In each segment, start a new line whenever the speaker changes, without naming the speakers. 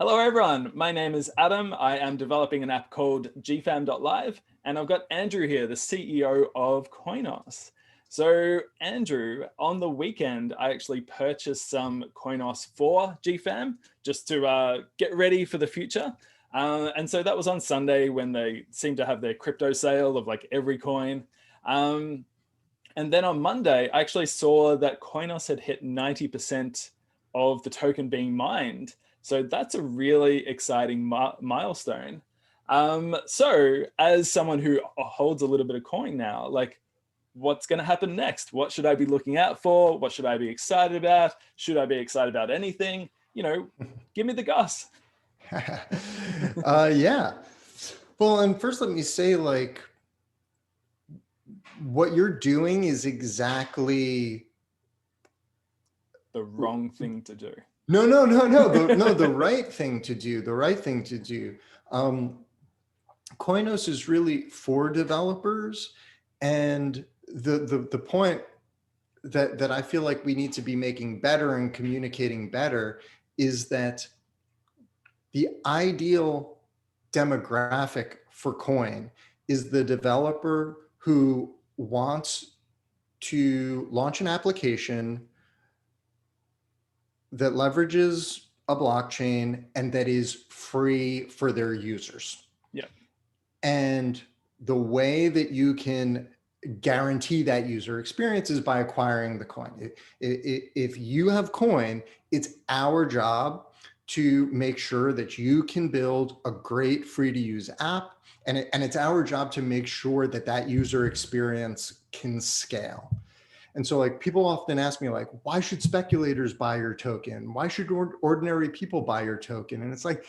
Hello everyone, my name is Adam. I am developing an app called gfam.live and I've got Andrew here, the CEO of Koinos. So Andrew, on the weekend, I actually purchased some Koinos for GFAM just to get ready for the future. And so that was on Sunday when they seemed to have their crypto sale of like every coin. And then on Monday, I actually saw that Koinos had hit 90% of the token being mined. So that's a really exciting milestone. So as someone who holds a little bit of coin now, like what's going to happen next? What should I be looking out for? What should I be excited about? Should I be excited about anything? You know, give me the goss.
Yeah. Well, and first let me say, like, what you're doing is exactly
The wrong thing to do.
the right thing to do. The right thing to do. Koinos is really for developers, and the point that I feel like we need to be making better and communicating better is that the ideal demographic for Coin is the developer who wants to launch an application that leverages a blockchain and that is free for their users.
Yeah.
And the way that you can guarantee that user experience is by acquiring the coin. If you have coin, it's our job to make sure that you can build a great free to use app. And it's our job to make sure that that user experience can scale. And so like people often ask me like, why should speculators buy your token? Why should ordinary people buy your token? And it's like,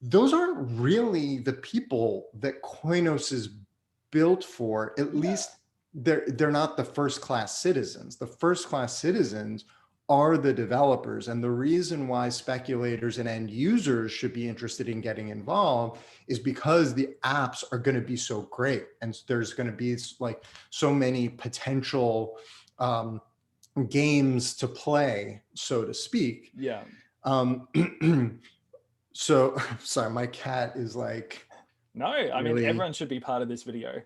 those aren't really the people that Koinos is built for. At least they're not the first class citizens. The first class citizens are the developers. And the reason why speculators and end users should be interested in getting involved is because the apps are going to be so great. And there's going to be like so many potential games to play, so to speak.
Yeah.
So sorry, my cat is like.
No, I mean, everyone should be part of this video.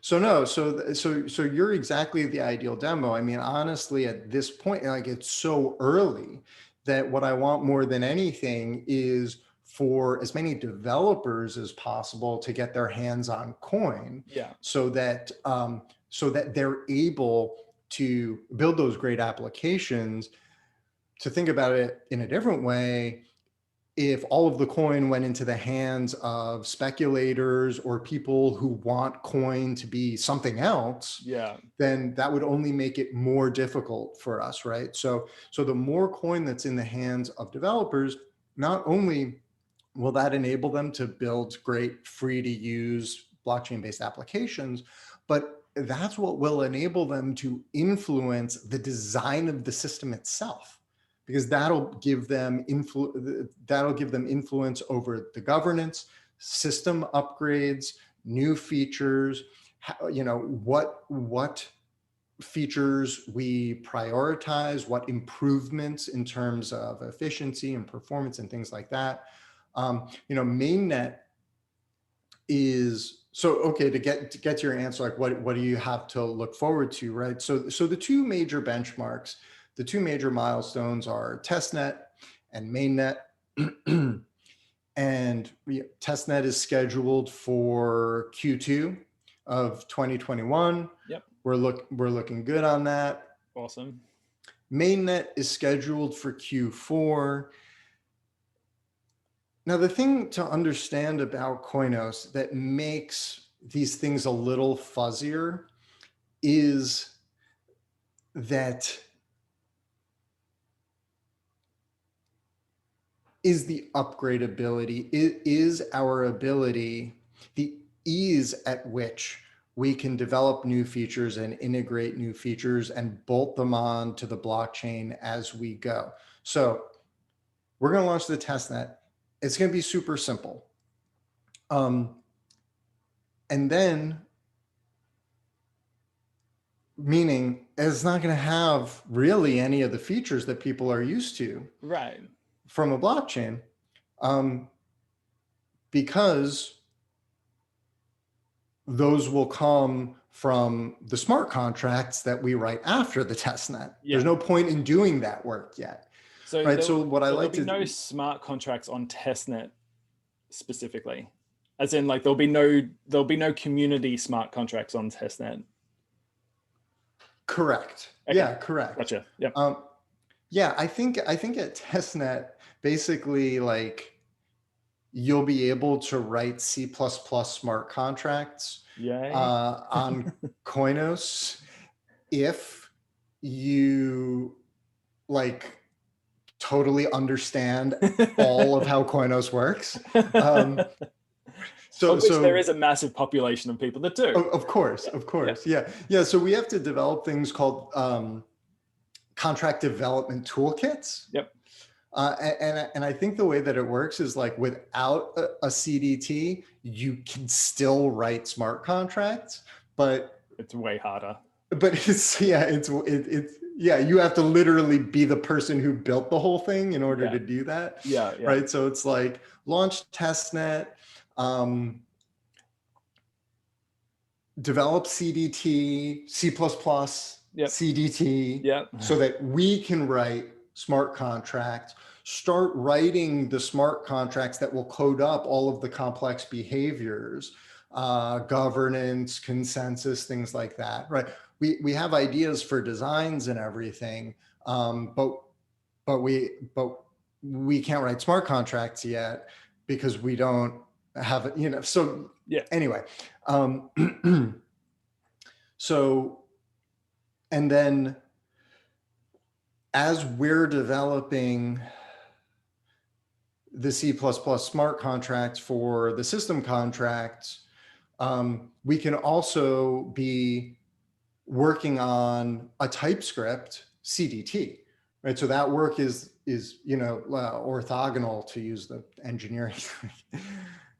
So you're exactly the ideal demo. I mean, honestly, at this point, like it's so early that what I want more than anything is for as many developers as possible to get their hands on coin.
Yeah.
So that they're able to build those great applications. To think about it in a different way, if all of the coin went into the hands of speculators or people who want coin to be something else,
yeah,
then that would only make it more difficult for us, right? So the more coin that's in the hands of developers, not only will that enable them to build great free to use blockchain-based applications, but that's what will enable them to influence the design of the system itself, because that'll give them influence over the governance, system upgrades, new features, what features we prioritize, what improvements in terms of efficiency and performance and things like that. Mainnet is so okay to get to your answer. Like, what do you have to look forward to, right? So the two major benchmarks. The two major milestones are testnet and mainnet. And testnet is scheduled for Q2 of 2021.
Yep.
We're looking good on that.
Awesome.
Mainnet is scheduled for Q4. Now, the thing to understand about Koinos that makes these things a little fuzzier is that is the upgradability, is our ability, the ease at which we can develop new features and integrate new features and bolt them on to the blockchain as we go. So we're going to launch the testnet. It's going to be super simple. And then meaning it's not going to have really any of the features that people are used to
Right.
from a blockchain, um, because those will come from the smart contracts that we write after the testnet.
Yeah.
There's no point in doing that work yet.
So
Right. So what I
there'll
like
be
to
no smart contracts on testnet specifically, as in like there'll be no community smart contracts on testnet.
correct.
Okay.
Yeah, correct.
Gotcha. Yep.
Yeah, I think at testnet, basically, like, you'll be able to write C++ smart contracts
Yay.
on Koinos if you like totally understand all of how Koinos works.
Of which there is a massive population of people that do.
Of course. Yeah. So we have to develop things called contract development toolkits.
Yep.
And I think the way that it works is like without a CDT, you can still write smart contracts, but
it's way harder.
But it's you have to literally be the person who built the whole thing in order to do that.
Yeah.
Right. So it's like launch testnet, develop CDT, C++, CDT, so that we can write smart contracts, start writing the smart contracts that will code up all of the complex behaviors, governance, consensus, things like that, right? We have ideas for designs and everything, but we can't write smart contracts yet because we don't have it, so anyway. So, and then as we're developing the C++ smart contracts for the system contracts, we can also be working on a TypeScript CDT, right? So that work is orthogonal, to use the engineering.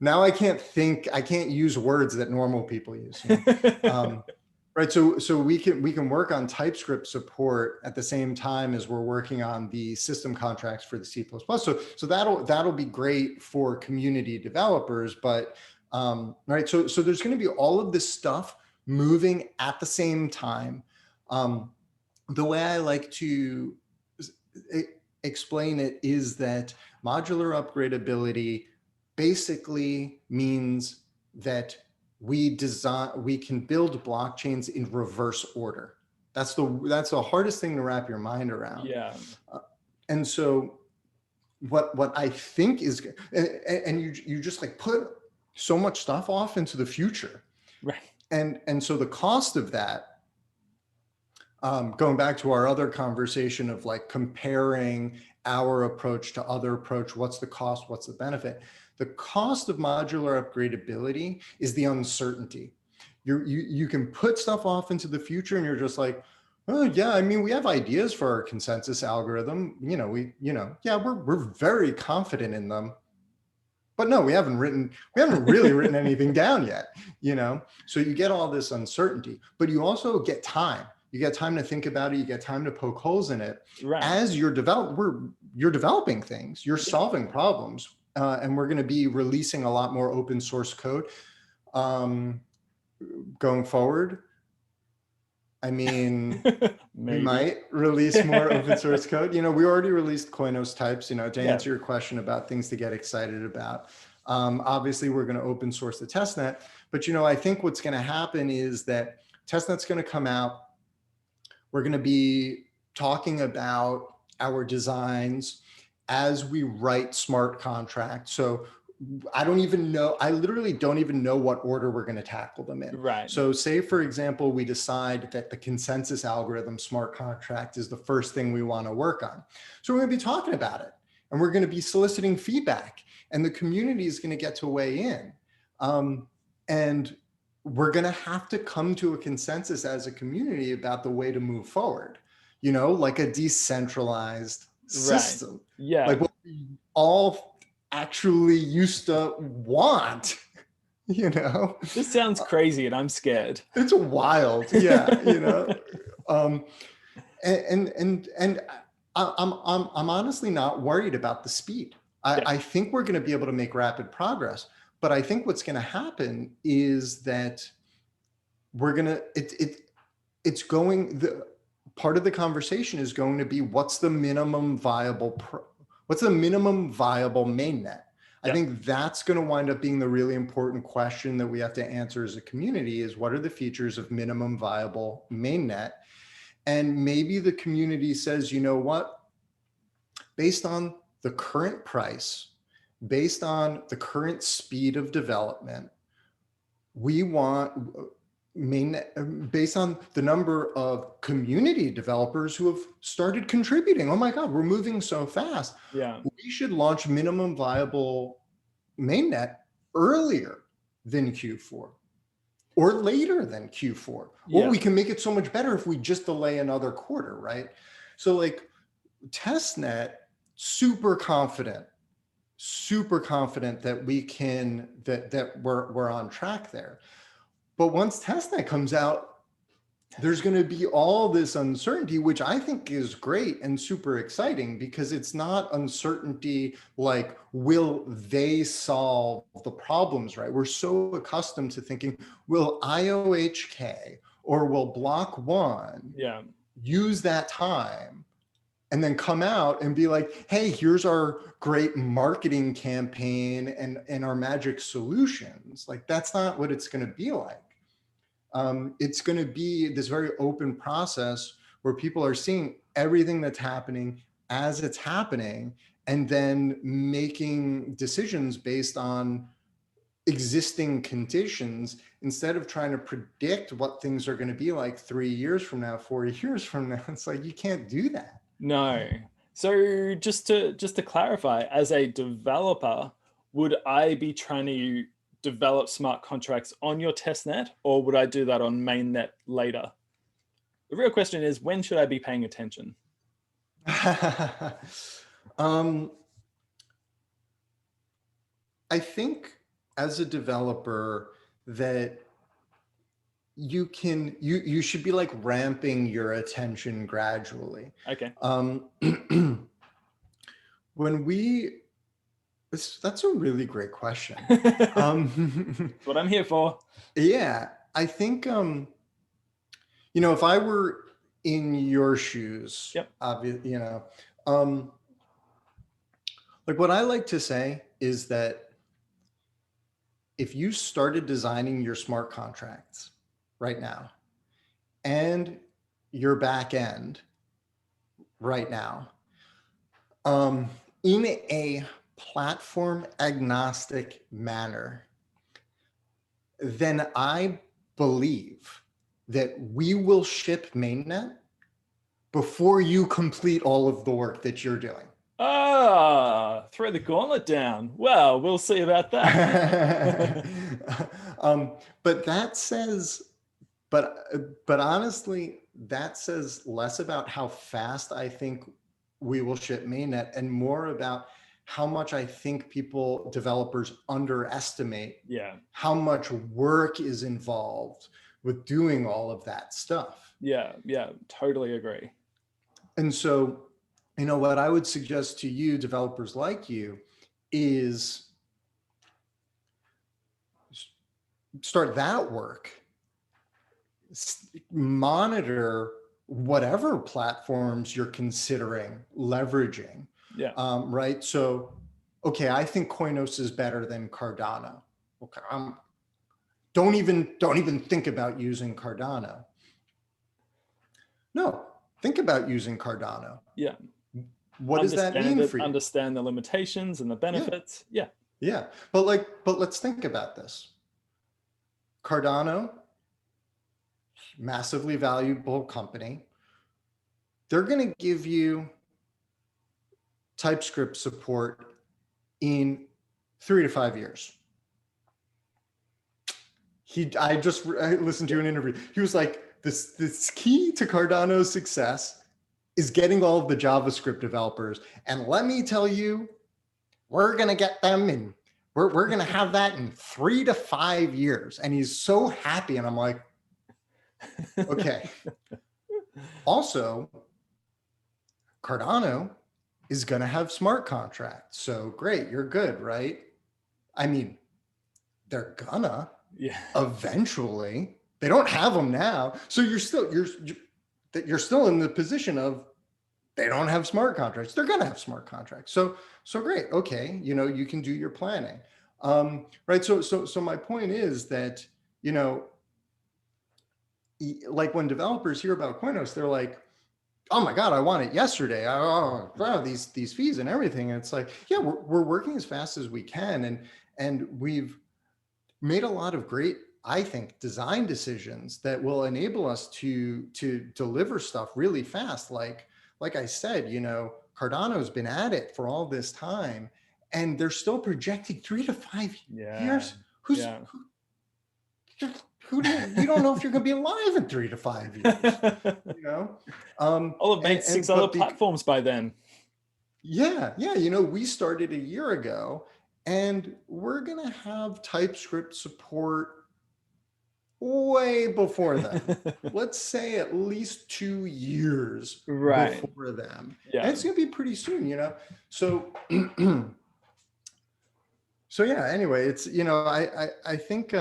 Now I can't use words that normal people use. Right, so we can work on TypeScript support at the same time as we're working on the system contracts for the C++. So that'll be great for community developers. But right, so there's going to be all of this stuff moving at the same time. The way I like to explain it is that modular upgradability basically means that we can build blockchains in reverse order. That's the hardest thing to wrap your mind around.
Yeah.
And so what I think is, and you just like put so much stuff off into the future.
Right.
And so the cost of that, going back to our other conversation of like comparing our approach to other approach, what's the cost, what's the benefit? The cost of modular upgradability is the uncertainty. You can put stuff off into the future and you're just like, oh yeah, I mean, we have ideas for our consensus algorithm. We're very confident in them, but no, we haven't really written anything down yet, So you get all this uncertainty, but you also get time. You get time to think about it. You get time to poke holes in it.
Right.
As you're developing things, you're solving problems. And we're going to be releasing a lot more open source code going forward. I mean, we might release more open source code. We already released Koinos types, to answer your question about things to get excited about. Obviously, we're going to open source the testnet. But, I think what's going to happen is that testnet's going to come out. We're going to be talking about our designs as we write smart contracts. So I literally don't even know what order we're going to tackle them in.
Right.
So say, for example, we decide that the consensus algorithm smart contract is the first thing we want to work on. So we're going to be talking about it and we're going to be soliciting feedback and the community is going to get to weigh in. And we're going to have to come to a consensus as a community about the way to move forward, like a decentralized system.
Right. Yeah.
Like what we all actually used to want, you know?
This sounds crazy and I'm scared.
It's wild. Yeah. Um, and I'm honestly not worried about the speed.
Yeah.
I think we're going to be able to make rapid progress, but I think what's going to happen is that we're going to, it's going, the part of the conversation is going to be what's the minimum viable, what's the minimum viable mainnet? I
Yeah.
think that's going to wind up being the really important question that we have to answer as a community is what are the features of minimum viable mainnet? And maybe the community says, you know what, based on the current price, based on the current speed of development, we want based on the number of community developers who have started contributing. Oh my God, we're moving so fast.
Yeah.
We should launch minimum viable mainnet earlier than Q4 or later than Q4. Or
Yeah.
we can make it so much better if we just delay another quarter, right? So like testnet, super confident that we can, that we're on track there. But once testnet comes out, there's going to be all this uncertainty, which I think is great and super exciting because it's not uncertainty like, will they solve the problems, right? We're so accustomed to thinking, will IOHK or will block one use that time and then come out and be like, hey, here's our great marketing campaign and our magic solutions. Like, that's not what it's going to be like. It's going to be this very open process where people are seeing everything that's happening as it's happening and then making decisions based on existing conditions instead of trying to predict what things are going to be like 3 years from now, 4 years from now. It's like, you can't do that.
No. So just to clarify, as a developer, would I be trying to develop smart contracts on your testnet, or would I do that on mainnet later? The real question is, when should I be paying attention?
I think as a developer that you should be like ramping your attention gradually.
Okay.
That's a really great question.
That's what I'm here for.
Yeah, I think, if I were in your shoes,
Yep.
obviously, like what I like to say is that if you started designing your smart contracts right now and your back end right now, in a platform agnostic manner, then I believe that we will ship mainnet before you complete all of the work that you're doing.
Ah, throw the gauntlet down. Well, we'll see about that.
But that says, but honestly, that says less about how fast I think we will ship mainnet and more about how much I think developers underestimate how much work is involved with doing all of that stuff.
Yeah, totally agree.
And so, what I would suggest to you, developers like you, is start that work, monitor whatever platforms you're considering leveraging.
Yeah.
Right. So, okay, I think Koinos is better than Cardano. Okay. Don't even think about using Cardano. No, think about using Cardano.
Yeah.
What does that mean for you?
Understand the limitations and the benefits. Yeah.
Yeah. But let's think about this. Cardano, massively valuable company. They're going to give you TypeScript support in 3 to 5 years. I listened to an interview. He was like, this key to Cardano's success is getting all of the JavaScript developers. And let me tell you, we're going to get them in we're going to have that in 3 to 5 years. And he's so happy. And I'm like, okay. Also, Cardano is going to have smart contracts. So great, you're good, right? I mean, they're gonna eventually. They don't have them now. So you're still in the position of they don't have smart contracts. They're gonna have smart contracts. So great. Okay, you can do your planning. Right. So my point is that, like when developers hear about Koinos, they're like, oh my God, I want it yesterday. Oh, wow, these fees and everything. And it's like, yeah, we're working as fast as we can. And we've made a lot of great, I think, design decisions that will enable us to deliver stuff really fast. Like I said, Cardano's been at it for all this time, and they're still projecting 3 to 5 years. You don't know if you're going to be alive in 3 to 5 years.
I'll have made 6 other platforms by then.
Yeah. We started a year ago, and we're going to have TypeScript support way before then. Let's say at least 2 years before them. Yeah. And it's going to be pretty soon, So, so yeah, anyway, it's, I think,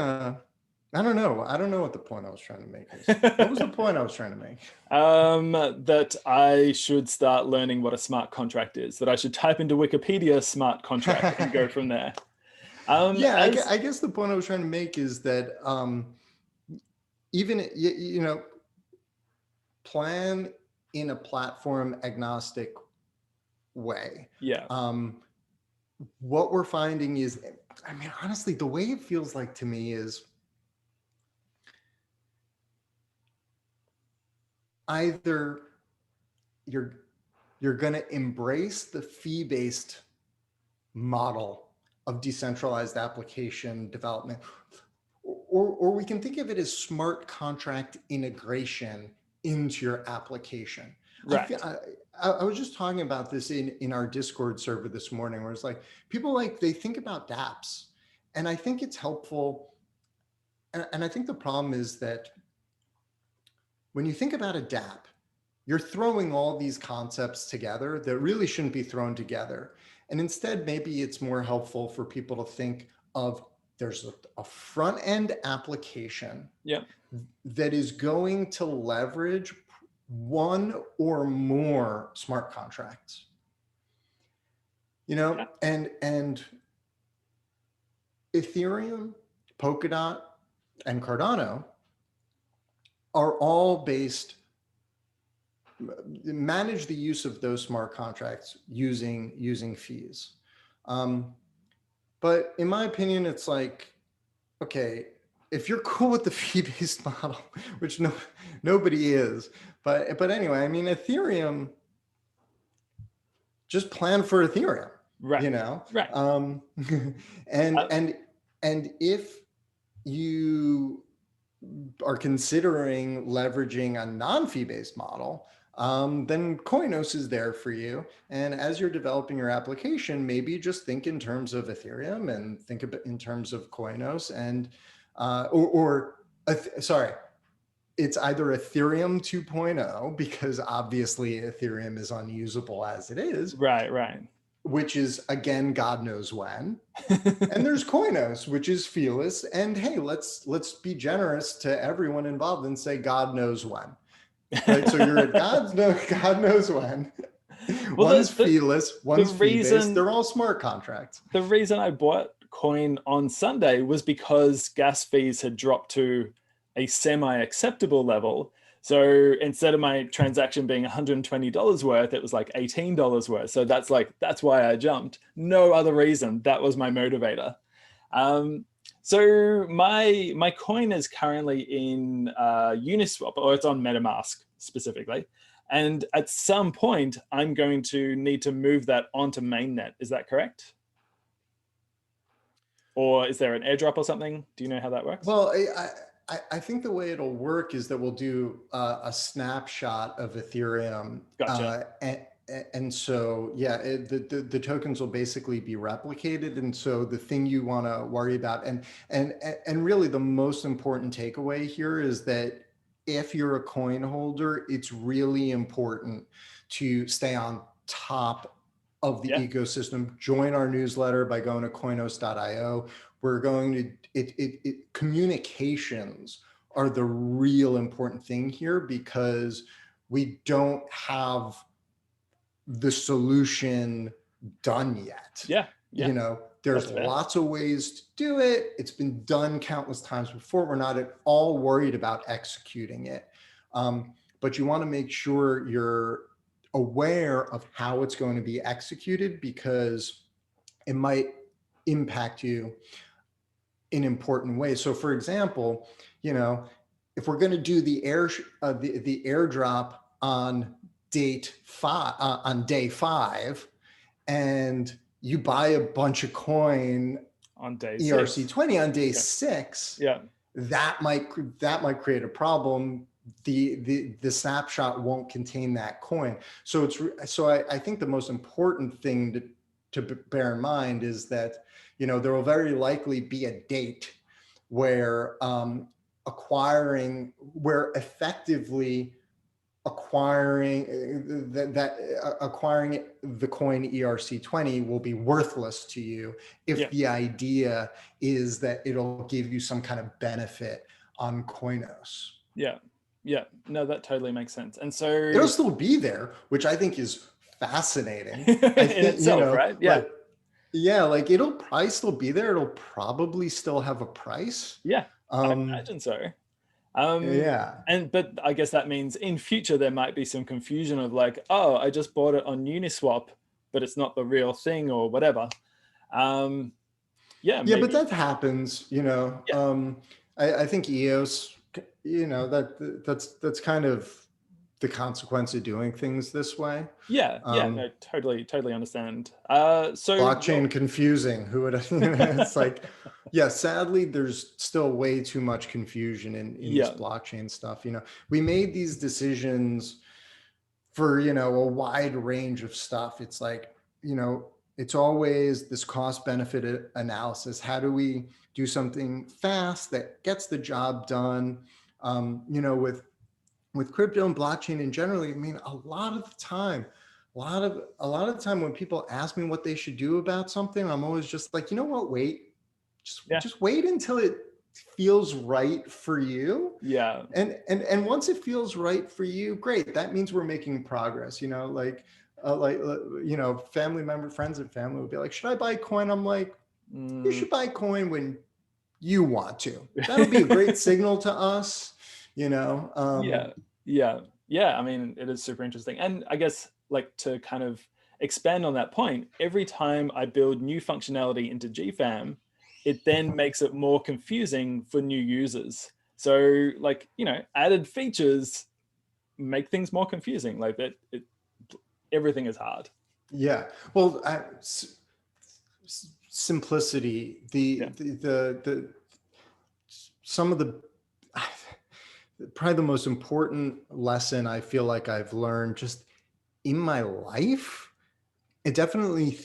I don't know what the point I was trying to make is. What was the point I was trying to make?
That I should start learning what a smart contract is, that I should type into Wikipedia smart contract and go from there.
I guess the point I was trying to make is that even, plan in a platform agnostic way.
Yeah.
What we're finding is, I mean, honestly, the way it feels like to me is either you're going to embrace the fee-based model of decentralized application development, or we can think of it as smart contract integration into your application.
Right.
I was just talking about this in our Discord server this morning, where it's like, people they think about dApps, and I think it's helpful. And I think the problem is that when you think about a dApp, you're throwing all these concepts together that really shouldn't be thrown together. And instead, maybe it's more helpful for people to think of, there's a front end application that is going to leverage one or more smart contracts, and Ethereum, Polkadot, and Cardano are all manage the use of those smart contracts using fees. But in my opinion, it's like, okay, if you're cool with the fee-based model, which nobody is, but anyway, I mean, Ethereum, just plan for Ethereum,
right?
Right. And if you are considering leveraging a non-fee-based model, then Koinos is there for you. And as you're developing your application, maybe just think in terms of Ethereum and think in terms of Koinos, and sorry, it's either Ethereum 2.0, because obviously Ethereum is unusable as it is.
Right.
Which is, again, God knows when. And there's Koinos, which is feeless. And hey, let's be generous to everyone involved and say God knows when. Right? So you're at God knows when. Well, one's feeless, one's fee-based. They're all smart contracts.
The reason I bought Coin on Sunday was because gas fees had dropped to a semi-acceptable level. So instead of my transaction being $120 worth, it was like $18 worth. So that's why I jumped. No other reason. That was my motivator. So my coin is currently in Uniswap, or it's on MetaMask specifically. And at some point, I'm going to need to move that onto mainnet. Is that correct? Or is there an airdrop or something? Do you know how that works?
Well, I think the way it'll work is that we'll do a snapshot of Ethereum.
Gotcha.
and so, yeah, the tokens will basically be replicated. And so the thing you want to worry about, and really the most important takeaway here is that if you're a coin holder, it's really important to stay on top of the
Yeah.
ecosystem. Join our newsletter by going to koinos.io. We're going to, communications are the real important thing here, because we don't have the solution done yet.
Yeah. Yeah.
You know, there's
That's fair.
lots of ways to do it. It's been done countless times before. We're not at all worried about executing it. But you want to make sure you're aware of how it's going to be executed, because it might impact you in important ways. So for example, you know, if we're going to do the the airdrop on on day 5, and you buy a bunch of coin
On day 6.
ERC20 on day
Yeah.
6,
Yeah.
that might create a problem. The snapshot won't contain that coin. So I think the most important thing to bear in mind is that, you know, there will very likely be a date where effectively acquiring acquiring the coin ERC20 will be worthless to you if
Yeah.
the idea is that it'll give you some kind of benefit on Koinos.
Yeah. Yeah. No, that totally makes sense. And so
It'll still be there, which I think is fascinating. I
in
think, you
itself,
know,
right? Yeah.
like, yeah, like it'll probably still be there. It'll probably still have a price.
Yeah. I imagine so.
Yeah.
But I guess that means in future there might be some confusion of like, oh, I just bought it on Uniswap, but it's not the real thing or whatever. Yeah,
Yeah, but
maybe.
that happens, you know.
Yeah,
I think EOS, you know, that's kind of the consequence of doing things this way.
yeah, no, totally understand.
Blockchain confusing. Who would, it's like, yeah, sadly, there's still way too much confusion in this
yeah,
blockchain stuff. You know, we made these decisions for, you know, a wide range of stuff. It's like, you know, it's always this cost benefit analysis. How do we do something fast that gets the job done? You know, with crypto and blockchain in general, I mean, a lot of the time when people ask me what they should do about something, I'm always just like, you know what, wait,
yeah,
just wait until it feels right for you.
yeah,
And once it feels right for you, great. That means we're making progress, you know, you know, friends and family would be like, should I buy coin? I'm like, you should buy coin when you want to. That'll be a great signal to us, you know.
yeah. I mean, it is super interesting, and I guess like to kind of expand on that point, every time I build new functionality into GFAM, it then makes it more confusing for new users. So like, you know, added features make things more confusing. Like that, everything is hard.
Yeah. Well, simplicity,
Yeah.
the some of the probably the most important lesson I feel like I've learned just in my life, it definitely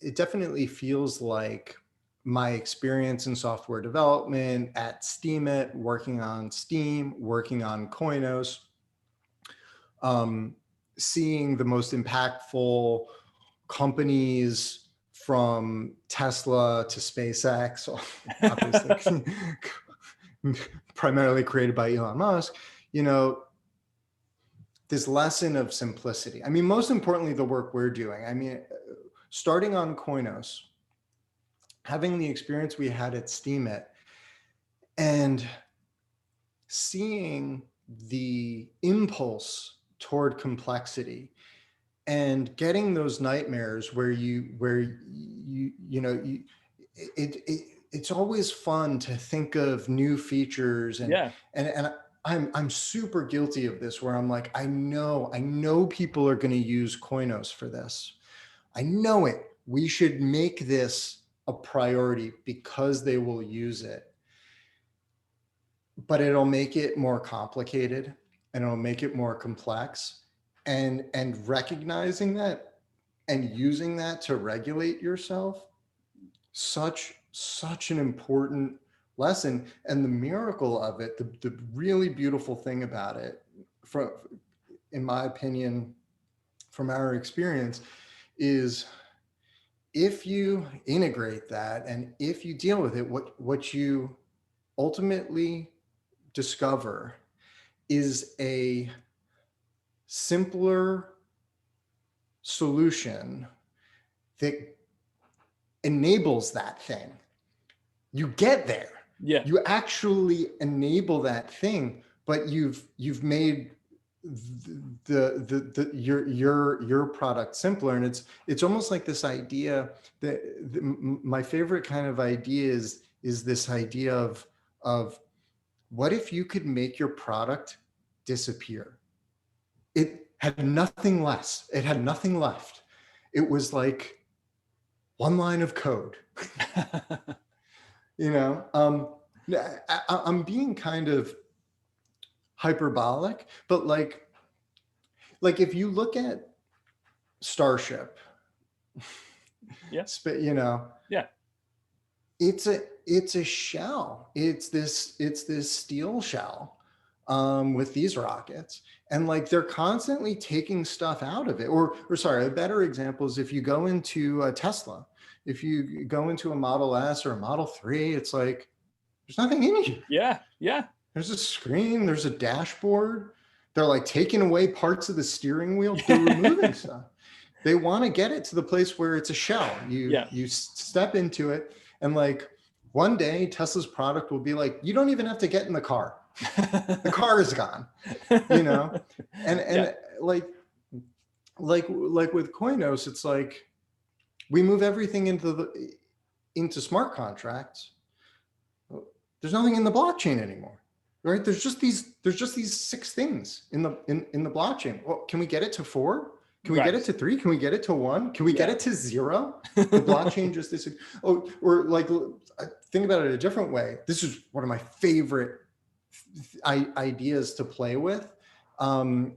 it definitely feels like my experience in software development at Steemit, working on Steam, working on Koinos, seeing the most impactful companies from Tesla to SpaceX, obviously primarily created by Elon Musk, you know, this lesson of simplicity. I mean, most importantly, the work we're doing. I mean, starting on Koinos, having the experience we had at Steemit, and seeing the impulse toward complexity, and getting those nightmares where it's always fun to think of new features, and
Yeah.
and I'm super guilty of this, where I'm like, I know people are going to use Koinos for this. I know it. We should make this a priority because they will use it. But it'll make it more complicated, and it'll make it more complex. and recognizing that and using that to regulate yourself, such an important lesson. And the miracle of it, the really beautiful thing about it, from, in my opinion, from our experience, is if you integrate that and if you deal with it, what you ultimately discover is a simpler solution that enables that thing. You get there.
Yeah.
You actually enable that thing, but you've made your product simpler. And it's almost like this idea that my favorite kind of idea is this idea of what if you could make your product disappear? It had nothing less. It had nothing left. It was like one line of code. You know, I'm being kind of hyperbolic, but like if you look at Starship,
Yeah.
you know,
Yeah.
it's a shell. It's this steel shell with these rockets, and like they're constantly taking stuff out of it. Or sorry, a better example is if you go into a Tesla, if you go into a Model S or a Model 3, it's like there's nothing in here.
Yeah. Yeah.
There's a screen, there's a dashboard. They're like taking away parts of the steering wheel. They're removing stuff. They want to get it to the place where it's a shell. You step into it, and like one day Tesla's product will be like, you don't even have to get in the car. The car is gone, you know? And like with Koinos, it's like we move everything into smart contracts. There's nothing in the blockchain anymore. Right? There's just these 6 things in the blockchain. Well, can we get it to 4? Can we get it to 3? Can we get it to 1? Can we get it to 0? The blockchain just is. Oh, or like think about it a different way. This is one of my favorite ideas to play with. And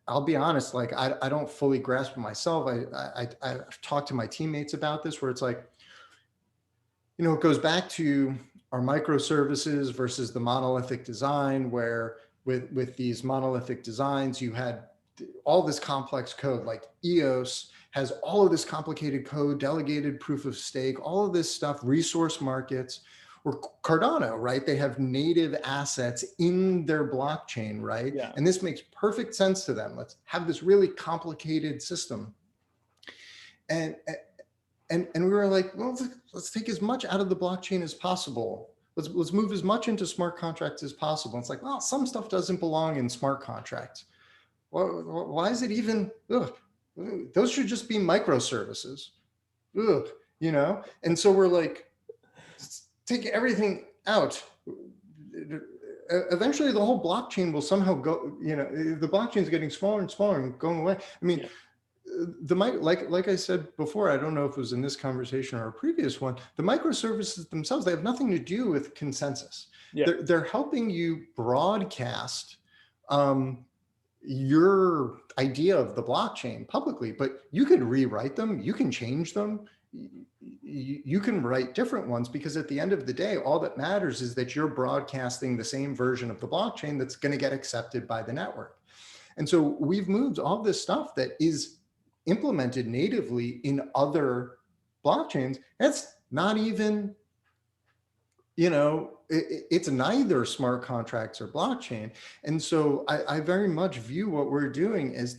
I'll be honest, like I don't fully grasp it myself. I've talked to my teammates about this, where it's like, you know, it goes back to our microservices versus the monolithic design, where with these monolithic designs, you had all this complex code. Like EOS has all of this complicated code, delegated proof of stake, all of this stuff, resource markets. Or Cardano, right? They have native assets in their blockchain, right?
Yeah.
And this makes perfect sense to them. Let's have this really complicated system. And we were like, well, let's take as much out of the blockchain as possible. Let's move as much into smart contracts as possible. It's like, well, some stuff doesn't belong in smart contracts. Well, why is it even? Those should just be microservices. You know. And so we're like, take everything out. Eventually, the whole blockchain will somehow go. You know, the blockchain is getting smaller and smaller and going away. I mean. Yeah. Like I said before, I don't know if it was in this conversation or a previous one, the microservices themselves, they have nothing to do with consensus. Yeah. They're helping you broadcast your idea of the blockchain publicly, but you could rewrite them, you can change them, you can write different ones, because at the end of the day, all that matters is that you're broadcasting the same version of the blockchain that's going to get accepted by the network. And so we've moved all this stuff that is implemented natively in other blockchains. That's not even, you know, it's neither smart contracts or blockchain. And so I very much view what we're doing as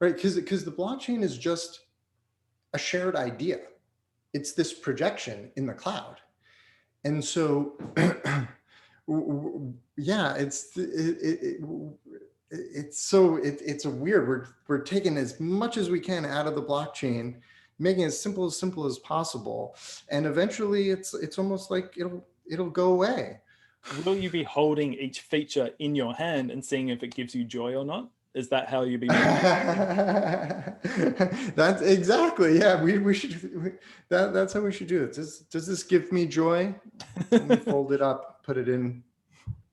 right, because the blockchain is just a shared idea. It's this projection in the cloud. And so yeah, it's a weird, we're taking as much as we can out of the blockchain, making it as simple as possible, and eventually it's almost like it'll go away.
Will you be holding each feature in your hand and seeing if it gives you joy or not? Is that how you be?
That's exactly, yeah. We should. That's how we should do it. Does this give me joy? Let me fold it up, put it in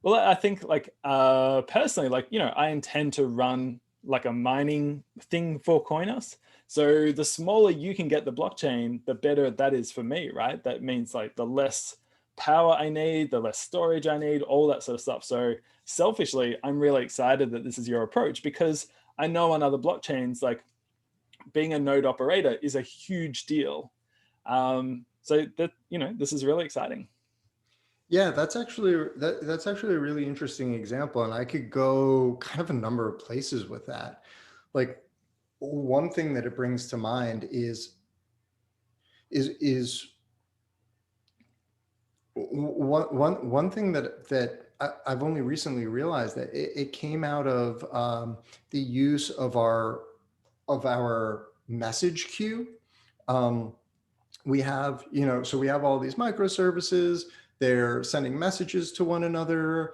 Well, I think like personally, like, you know, I intend to run like a mining thing for Koinos. So the smaller you can get the blockchain, the better that is for me, right? That means like the less power I need, the less storage I need, all that sort of stuff. So selfishly, I'm really excited that this is your approach, because I know on other blockchains, like being a node operator is a huge deal. So that, you know, this is really exciting.
Yeah, that's actually a really interesting example, and I could go kind of a number of places with that. Like, one thing that it brings to mind is one thing I've only recently realized, that it came out of the use of our message queue. Um, we have, so we have all these microservices, they're sending messages to one another.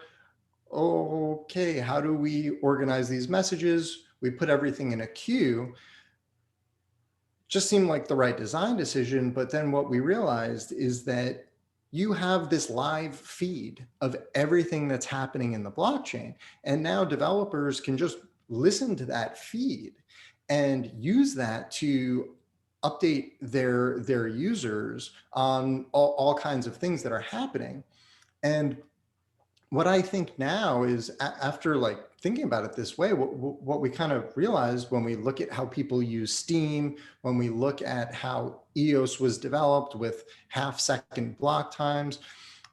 Okay, how do we organize these messages? We put everything in a queue. Just seemed like the right design decision. But then what we realized is that you have this live feed of everything that's happening in the blockchain. And now developers can just listen to that feed and use that to update their users on all kinds of things that are happening. And what I think now is, after like thinking about it this way, what we kind of realized when we look at how people use Steam, when we look at how EOS was developed with half-second block times,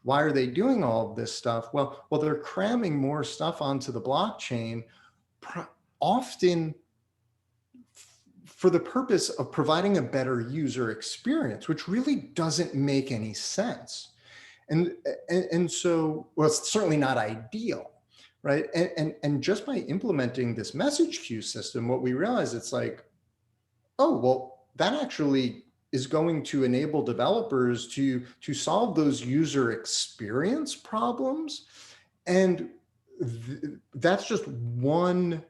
why are they doing all of this stuff? Well, they're cramming more stuff onto the blockchain, often for the purpose of providing a better user experience, which really doesn't make any sense. And so, well, it's certainly not ideal, right? And just by implementing this message queue system, what we realize, it's like, oh, well, that actually is going to enable developers to solve those user experience problems. And that's just one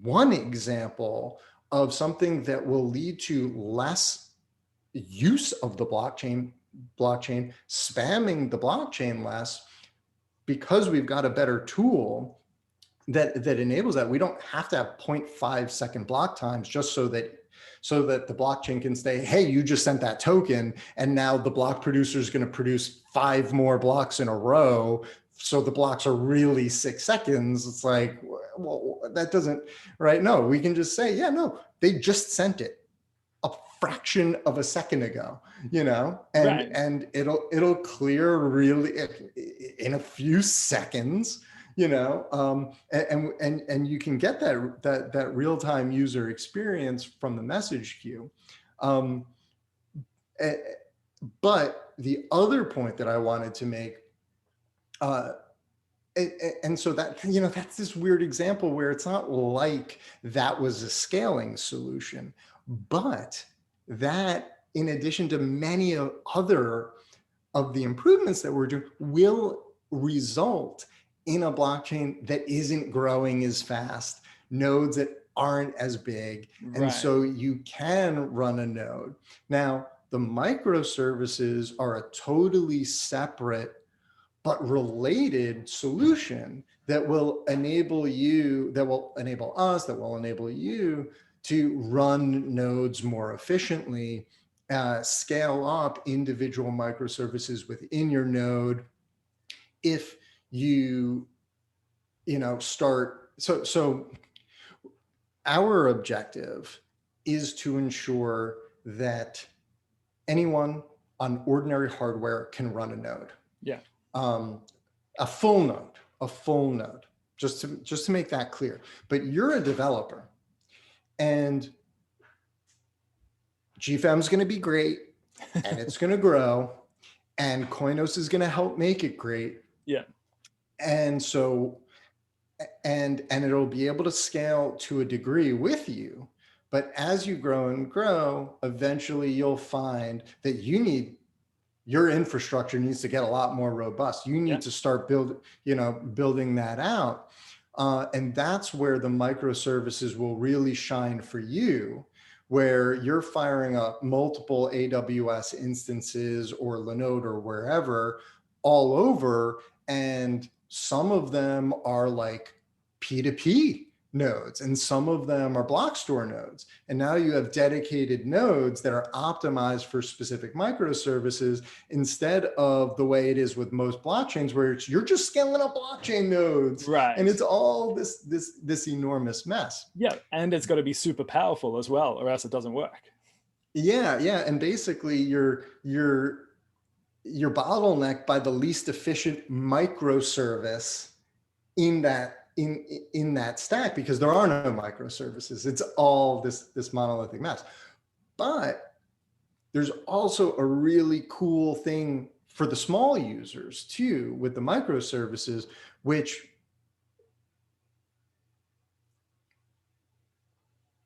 example of something that will lead to less use of the blockchain, spamming the blockchain less, because we've got a better tool that enables that. We don't have to have 0.5 second block times just so that the blockchain can say, hey, you just sent that token, and now the block producer is going to produce 5 more blocks in a row, so the blocks are really 6 seconds. It's like, well, that doesn't, right? No, we can just say, yeah, no, they just sent it a fraction of a second ago, and
Right.
it'll clear really in a few seconds, and you can get that real-time user experience from the message queue. um, but the other point that I wanted to make, uh, and so that, that's this weird example where it's not like that was a scaling solution, but that, in addition to many other of the improvements that we're doing, will result in a blockchain that isn't growing as fast, nodes that aren't as big. And
Right.
so you can run a node. Now, the microservices are a totally separate but related solution that will enable us, that will enable you to run nodes more efficiently, scale up individual microservices within your node. If you, start, so our objective is to ensure that anyone on ordinary hardware can run a node.
Yeah.
um, a full node, just to make that clear. But you're a developer, and GFEM is going to be great, and it's going to grow, and Koinos is going to help make it great.
Yeah.
And so, and it'll be able to scale to a degree with you. But as you grow and grow, eventually you'll find that your infrastructure needs to get a lot more robust. You
Yeah.
need to start building that out. And that's where the microservices will really shine for you, where you're firing up multiple AWS instances or Linode or wherever all over. And some of them are like P2P nodes, and some of them are block store nodes. And now you have dedicated nodes that are optimized for specific microservices, instead of the way it is with most blockchains, where you're just scaling up blockchain nodes,
Right.
and it's all this enormous mess.
Yeah, and it's got to be super powerful as well, or else it doesn't work.
Yeah, and basically you're bottlenecked by the least efficient microservice in that stack, because there are no microservices. It's all this monolithic mess. But there's also a really cool thing for the small users too with the microservices, which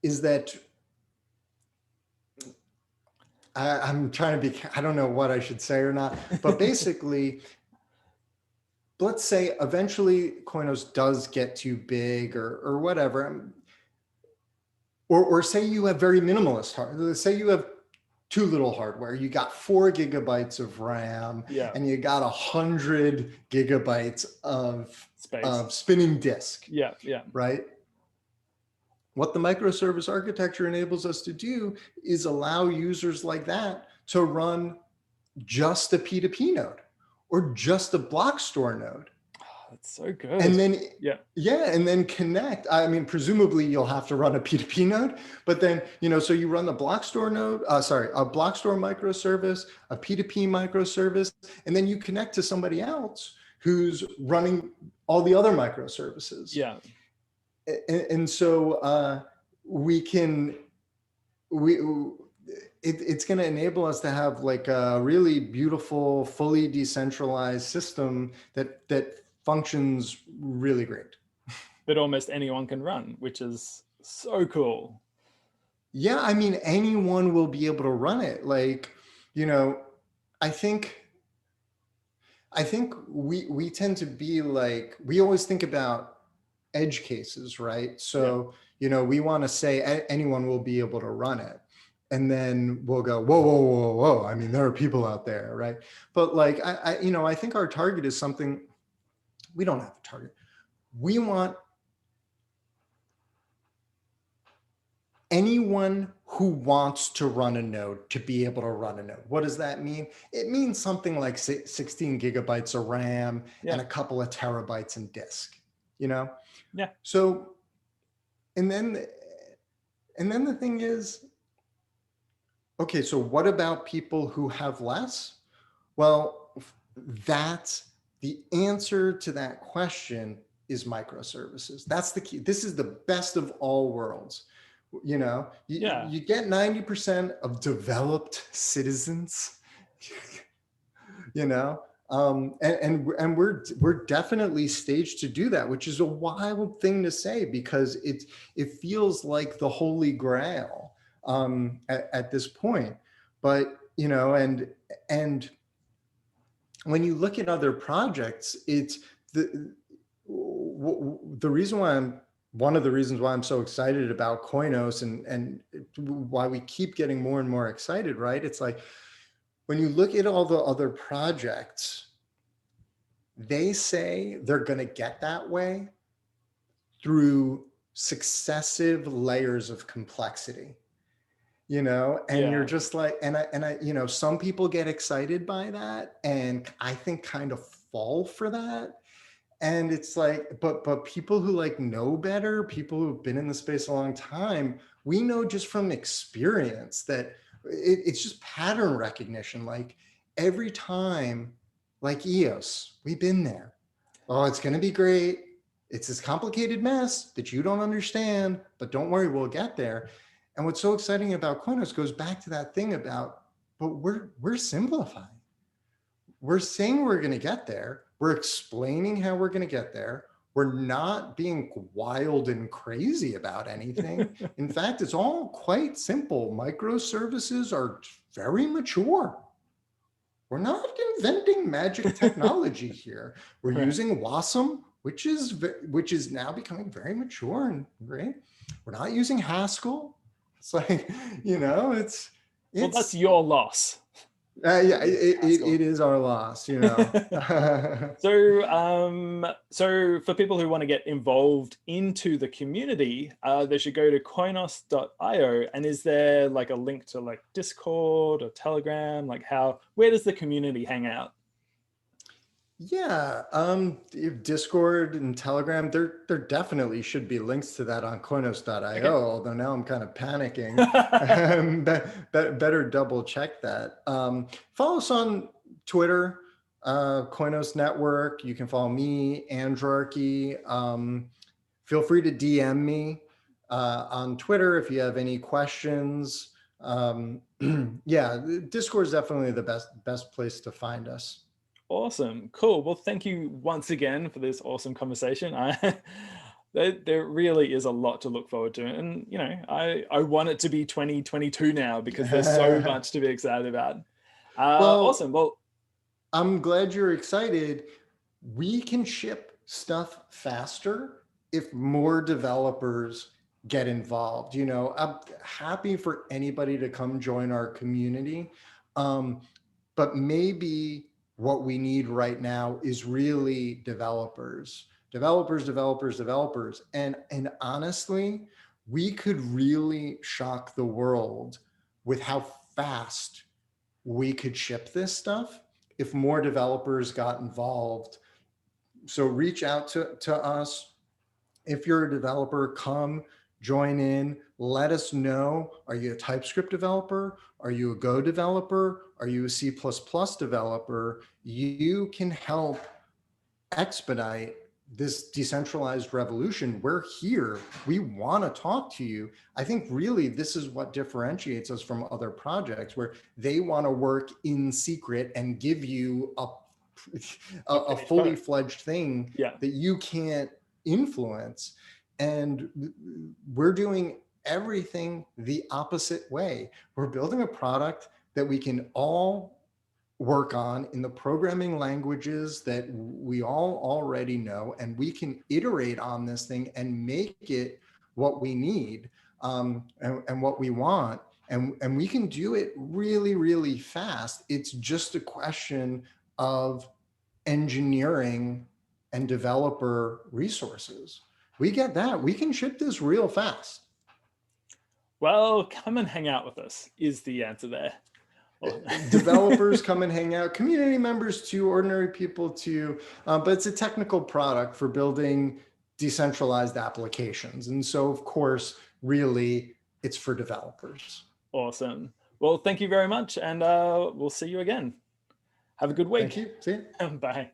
is that I'm trying to be, I don't know what I should say or not, but basically, let's say eventually Koinos does get too big or whatever, or say you have very minimalist hardware. Say you have too little hardware. You got 4 gigabytes of RAM, and you got 100 gigabytes of
Space.
Spinning disk.
Yeah.
Right? What the microservice architecture enables us to do is allow users like that to run just a P2P node or just a block store node.
Oh, that's so good.
And then, and then connect. I mean, presumably you'll have to run a P2P node, but then, so you run the block store node, a block store microservice, a P2P microservice, and then you connect to somebody else who's running all the other microservices.
Yeah.
And so it's going to enable us to have like a really beautiful, fully decentralized system that functions really great.
That almost anyone can run, which is so cool.
Yeah, I mean, anyone will be able to run it. Like, I think we tend to be like, we always think about edge cases, right? So, we want to say anyone will be able to run it. And then we'll go, whoa. I mean, there are people out there, right? But like, I think our target is something, we don't have a target. We want anyone who wants to run a node to be able to run a node. What does that mean? It means something like 16 gigabytes of RAM and a couple of terabytes in disk, Yeah. So, and then the thing is, okay, so what about people who have less? Well, that's the answer to that question is microservices. That's the key. This is the best of all worlds. You get 90% of developed citizens, and we're definitely staged to do that, which is a wild thing to say, because it feels like the holy grail at this point. But and when you look at other projects, it's the reason why one of the reasons why I'm so excited about Koinos and why we keep getting more and more excited, right? It's like, when you look at all the other projects, they say they're going to get that way through successive layers of complexity, and you're just like, and I, some people get excited by that, and I think kind of fall for that. And it's like, but people who like know better, people who've been in the space a long time, we know just from experience that it's just pattern recognition. Like every time, like EOS, we've been there. Oh, it's going to be great. It's this complicated mess that you don't understand, but don't worry, we'll get there. And what's so exciting about Koinos goes back to that thing about, but we're simplifying. We're saying we're going to get there. We're explaining how we're going to get there. We're not being wild and crazy about anything. In fact, it's all quite simple. Microservices are very mature. We're not inventing magic technology here. We're using WASM, which is now becoming very mature and great. We're not using Haskell. It's like, it's
well, that's your loss.
Yeah,
Yes,
it is our loss, you know.
So for people who want to get involved into the community, they should go to koinos.io. And is there like a link to like Discord or Telegram? Like where does the community hang out?
Yeah, Discord and Telegram, there definitely should be links to that on
Okay.
Koinos.io, although now I'm kind of panicking. Better double check that. Follow us on Twitter, Koinos Network. You can follow me, Andrarchy. Feel free to DM me on Twitter if you have any questions. Yeah, Discord is definitely the best place to find us.
Awesome. Cool. Well, thank you once again for this awesome conversation. There really is a lot to look forward to. And, I want it to be 2022 now because there's so much to be excited about.
Well,
Awesome. Well,
I'm glad you're excited. We can ship stuff faster if more developers get involved. I'm happy for anybody to come join our community. But maybe what we need right now is really developers. And honestly, we could really shock the world with how fast we could ship this stuff if more developers got involved. So reach out to us. If you're a developer, come join in. Let us know. Are you a TypeScript developer? Are you a Go developer? Are you a C++ developer? You can help expedite this decentralized revolution. We're here. We want to talk to you. I think really this is what differentiates us from other projects where they want to work in secret and give you a fully fledged thing
yeah.
that you can't influence. And we're doing everything the opposite way. We're building a product that we can all work on in the programming languages that we all already know, and we can iterate on this thing and make it what we need, and what we want, and we can do it really, really fast. It's just a question of engineering and developer resources. We get that. We can ship this real fast.
Well, come and hang out with us is the answer there.
Developers come and hang out, community members too, ordinary people too, but it's a technical product for building decentralized applications. And so, of course, really, it's for developers.
Awesome. Well, thank you very much. And we'll see you again. Have a good
Thank
week.
you. See you.
Bye.